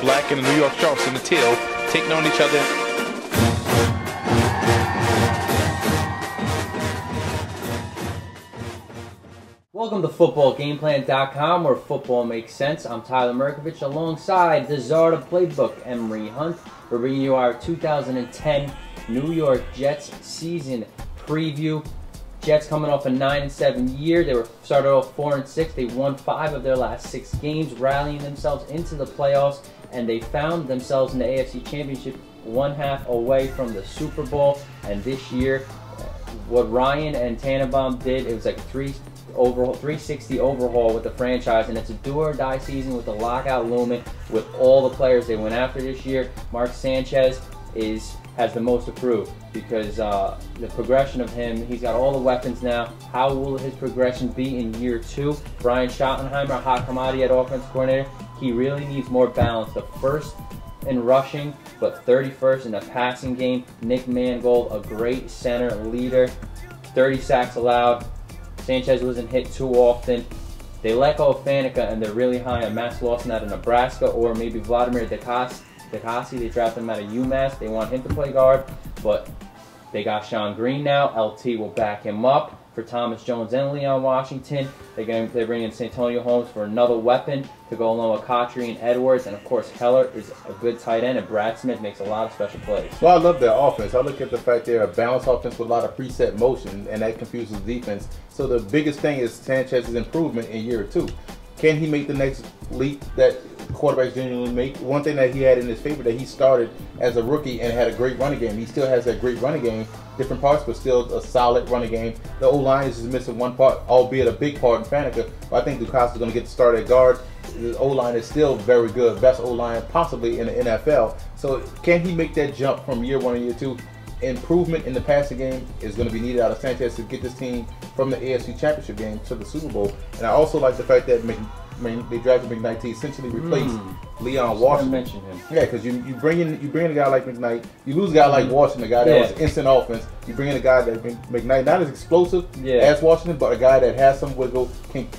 black and the New York Sharks in the teal, taking on each other. Welcome to FootballGameplan.com, where football makes sense. I'm Tyler Merkovich, alongside the Czar of Playbook, Emery Hunt. We're bringing you our 2010 New York Jets season preview. Jets coming off a 9-7 year. They were started off 4-6. They won 5 of their last 6 games, rallying themselves into the playoffs, and they found themselves in the AFC Championship, 1/2 away from the Super Bowl. And this year, what Ryan and Tannenbaum did, it was like a 360 overhaul with the franchise, and it's a do-or-die season with the lockout looming with all the players they went after this year. Mark Sanchez has the most to prove because the progression of him, he's got all the weapons now. How will his progression be in year 2? Brian Schottenheimer, a hot commodity at offensive coordinator, he really needs more balance. The first in rushing, but 31st in the passing game. Nick Mangold, a great center leader, 30 sacks allowed. Sanchez wasn't hit too often. They let go of Faneca, and they're really high on Max Lawson out of Nebraska, or maybe Vladimir Dekasi. They drafted him out of UMass. They want him to play guard, but they got Sean Green now. LT will back him up for Thomas Jones and Leon Washington. They're bringing Santonio Holmes for another weapon to go along with Cotchery and Edwards. And, of course, Keller is a good tight end, and Brad Smith makes a lot of special plays. Well, I love their offense. I look at the fact they're a balanced offense with a lot of preset motion, and that confuses the defense. So the biggest thing is Sanchez's improvement in year 2. Can he make the next leap that quarterbacks genuinely make? One thing that he had in his favor, that he started as a rookie and had a great running game. He still has that great running game, different parts, but still a solid running game. The O-line is missing one part, albeit a big part in Faneca. But I think Dukas is going to get the start at guard. The O-line is still very good, best O-line possibly in the NFL. So can he make that jump from year 1 to year 2? Improvement in the passing game is going to be needed out of Sanchez to get this team from the AFC Championship game to the Super Bowl. And I also like the fact that they drafted McKnight to essentially replace Leon Washington. I mentioned him. Yeah, because you bring in a guy like McKnight, you lose a guy like Washington, a guy that was instant offense. You bring in a guy that McKnight, not as explosive as Washington, but a guy that has some wiggle,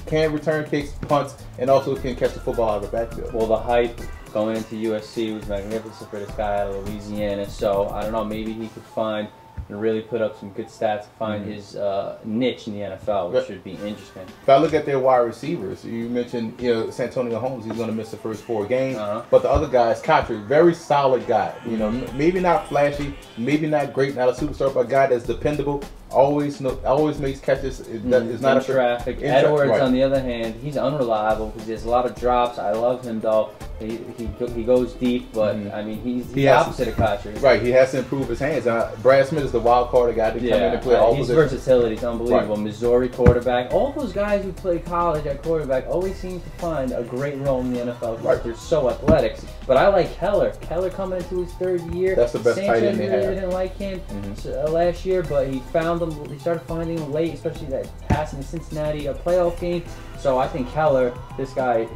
can return kicks, punts, and also can catch the football out of the backfield. Well, the hype going into USC was magnificent for this guy out of Louisiana. So I don't know, maybe he could find and really put up some good stats to find his niche in the NFL, which should be interesting. If I look at their wide receivers, you mentioned Santonio Holmes, he's going to miss the first 4 games, but the other guys, Cotchery, very solid guy. Maybe not flashy, maybe not great, not a superstar, but a guy that's dependable. Always makes catches. Is not in traffic. Edwards, on the other hand, he's unreliable because he has a lot of drops. I love him though. He goes deep, but I mean he's the opposite of Cotchery. Right, he has to improve his hands. Brad Smith is the wild card, guy to come in and play all his positions. versatility is unbelievable. Missouri quarterback. All those guys who play college at quarterback always seem to find a great role in the NFL because they're so athletic. But I like Keller. Keller coming into his 3rd year. That's the best tight end they have. Really didn't like him last year, but he found him. He started finding him late, especially that pass in the Cincinnati playoff game. So I think Keller, this guy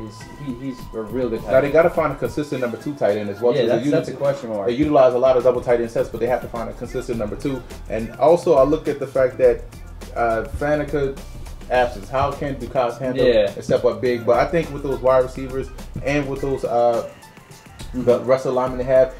he's a real good tight end. Now they got to find a consistent number 2 tight end as well. Yeah, that's a question mark. They utilize a lot of double tight end sets, but they have to find a consistent number 2. And also, I look at the fact that Faneca absence. How can Dukas handle and step up big? But I think with those wide receivers and with those the rest of the linemen they have,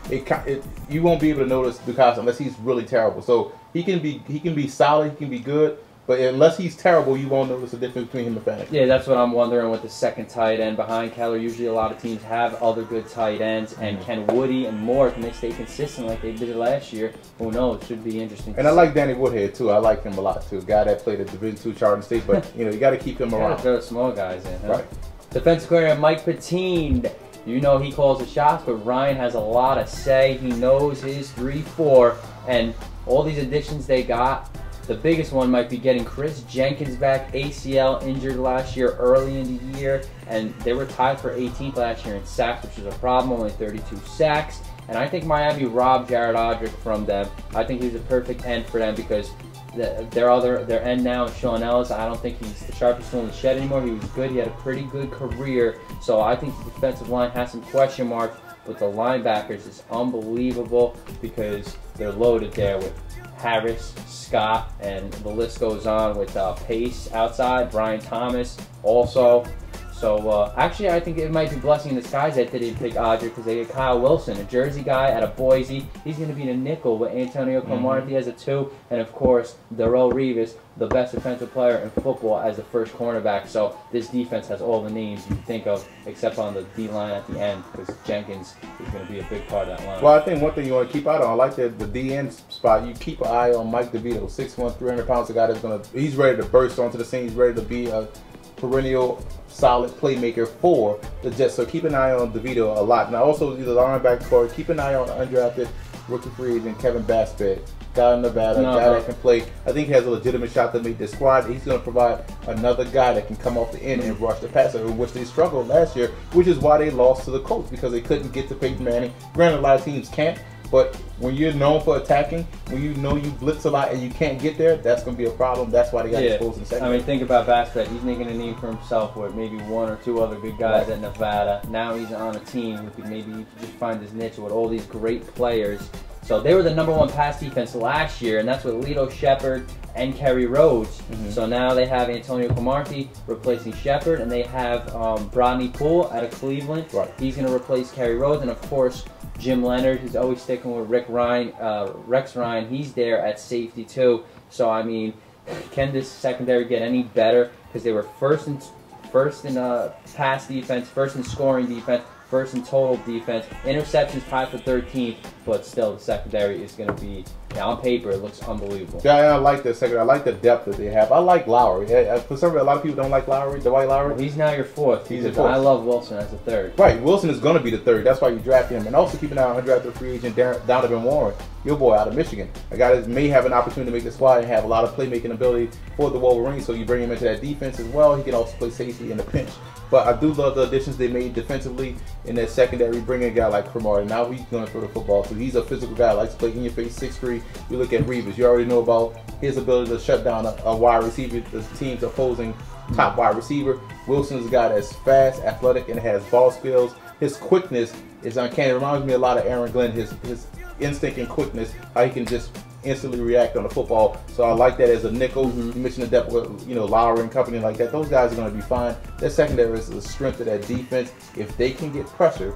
you won't be able to notice Dukas unless he's really terrible. So he can be solid, he can be good. But unless he's terrible, you won't notice the difference between him and Faneca. Yeah, that's what I'm wondering with the second tight end behind Keller. Usually a lot of teams have other good tight ends, and can Woody and Moore, can they stay consistent like they did last year? Who knows? Should be interesting. And I like Danny Woodhead, too. I like him a lot, too. A guy that played at Division II Charleston State, but, you got to keep him around. Throw small guys in, huh? Right. Defensive coordinator Mike Patine. He calls the shots, but Ryan has a lot to say. He knows his 3-4, and all these additions they got. The biggest one might be getting Chris Jenkins back, ACL injured last year, early in the year, and they were tied for 18th last year in sacks, which is a problem, only 32 sacks. And I think Miami robbed Jared Odrick from them. I think he's a perfect end for them because their end now is Sean Ellis. I don't think he's the sharpest tool in the shed anymore. He was good. He had a pretty good career. So I think the defensive line has some question marks, but the linebackers is unbelievable because they're loaded there with Harris, Scott, and the list goes on with Pace outside, Brian Thomas also. So actually, I think it might be blessing in disguise that they didn't pick Audrey because they get Kyle Wilson, a Jersey guy out of Boise. He's going to be in a nickel with Antonio Cromartie as a 2, and of course, Darrell Revis, the best defensive player in football, as the first cornerback. So this defense has all the names you think of, except on the D-line at the end, because Jenkins is going to be a big part of that line. Well, I think one thing you want to keep out on, I like the DN spot. You keep an eye on Mike DeVito, 6'1", 300 pounds, a guy that's he's ready to burst onto the scene. He's ready to be a perennial solid playmaker for the Jets. So keep an eye on DeVito a lot. Now also the linebacker core, keep an eye on undrafted rookie free agent Kevin Baspet. Guy in Nevada, guy that can play. I think he has a legitimate shot to make this squad. He's going to provide another guy that can come off the end and rush the passer, which they struggled last year, which is why they lost to the Colts, because they couldn't get to Peyton Manning. Granted, a lot of teams can't, but when you're known for attacking, when you know you blitz a lot and you can't get there, that's going to be a problem. That's why they got exposed in the second. I mean, think about Baspet. He's making a name for himself with maybe 1 or 2 other good guys at Nevada. Now he's on a team who could maybe just find his niche with all these great players. So they were the #1 pass defense last year, and that's with Lito Shepard and Kerry Rhodes. So now they have Antonio Cromartie replacing Shepard, and they have Brodney Poole out of Cleveland. He's going to replace Kerry Rhodes, and of course Jim Leonard, who's always sticking with Rex Ryan. He's there at safety too. So I mean, can this secondary get any better? Because they were first in pass defense, first in scoring defense, first in total defense. Interceptions tied for 13th, but still the secondary is going to be, on paper, it looks unbelievable. Yeah, I like the secondary. I like the depth that they have. I like Lowry. For some reason, a lot of people don't like Lowry, Dwight Lowry. Well, he's now your 4th. He's your 4th. I love Wilson as a 3rd. Right, Wilson is going to be the 3rd. That's why you draft him. And also keep an eye on undrafted free agent Donovan Warren, your boy out of Michigan. A guy that may have an opportunity to make the squad and have a lot of playmaking ability for the Wolverines, so you bring him into that defense as well. He can also play safety in the pinch. But I do love the additions they made defensively in that secondary, bringing a guy like Cromartie. Now he's going to throw the football, so he's a physical guy, likes to play in your face, 6'3". You look at Revis, you already know about his ability to shut down a wide receiver, the team's opposing top wide receiver. Wilson's a guy that's fast, athletic, and has ball skills. His quickness is uncanny. It reminds me a lot of Aaron Glenn, his instinct and quickness, how he can just instantly react on the football. So I like that as a nickel. You mentioned the depth with Lowry and company like that. Those guys are going to be fine. That secondary is the strength of that defense. If they can get pressure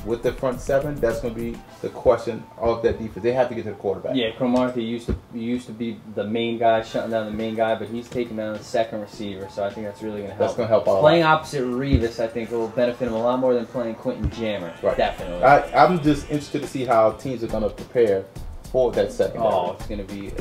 with the front 7, that's going to be the question of that defense. They have to get to the quarterback. Yeah, Cromartie used to be the main guy, shutting down the main guy, but he's taking down the second receiver, so I think that's really going to help. That's going to help out. Playing opposite Revis, I think, will benefit him a lot more than playing Quentin Jammer. Definitely. I'm just interested to see how teams are going to prepare for that secondary. Oh, it's going to be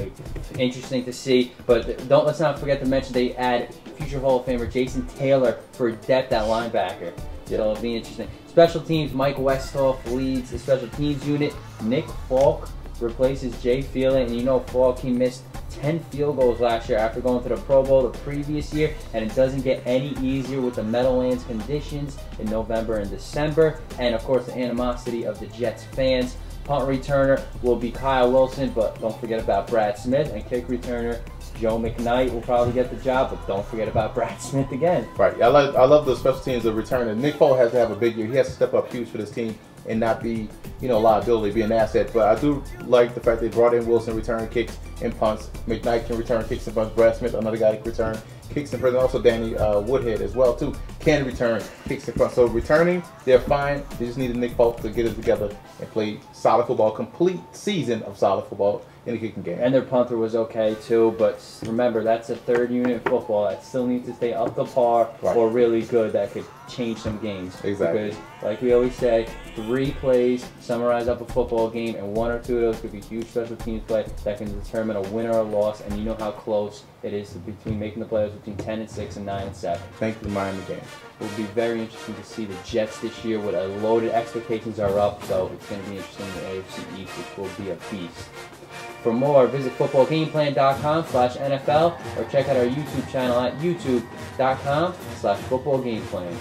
interesting to see. But let's not forget to mention they add future Hall of Famer Jason Taylor for depth at linebacker. So it'll be interesting. Special teams, Mike Westhoff leads the special teams unit. Nick Falk replaces Jay Feely, and Falk, he missed 10 field goals last year after going to the Pro Bowl the previous year, and it doesn't get any easier with the Meadowlands conditions in November and December, and of course the animosity of the Jets fans. Punt returner will be Kyle Wilson, but don't forget about Brad Smith, and kick returner Joe McKnight will probably get the job, but don't forget about Brad Smith again. Right. I love the special teams of returning. Nick Falk has to have a big year. He has to step up huge for this team and not be, a liability, be an asset. But I do like the fact they brought in Wilson returning kicks and punts. McKnight can return kicks and punts. Brad Smith, another guy that can return kicks and punts. Also Danny Woodhead as well too can return kicks and punts. So returning, they're fine. They just needed Nick Falk to get it together and play solid football, complete season of solid football in the kicking game. And their punter was okay too, but remember, that's a 3rd unit in football that still needs to stay up to par or really good. That could change some games. Exactly. Because, like we always say, 3 plays summarize up a football game, and 1 or 2 of those could be huge special teams play that can determine a win or a loss. And you know how close it is between making the playoffs between 10-6 and 9-7. Thanks to the Miami game. It will be very interesting to see the Jets this year with a loaded expectations are up, so it's going to be interesting in the AFC East, which will be a beast. For more, visit footballgameplan.com/NFL or check out our YouTube channel at youtube.com/footballgameplan.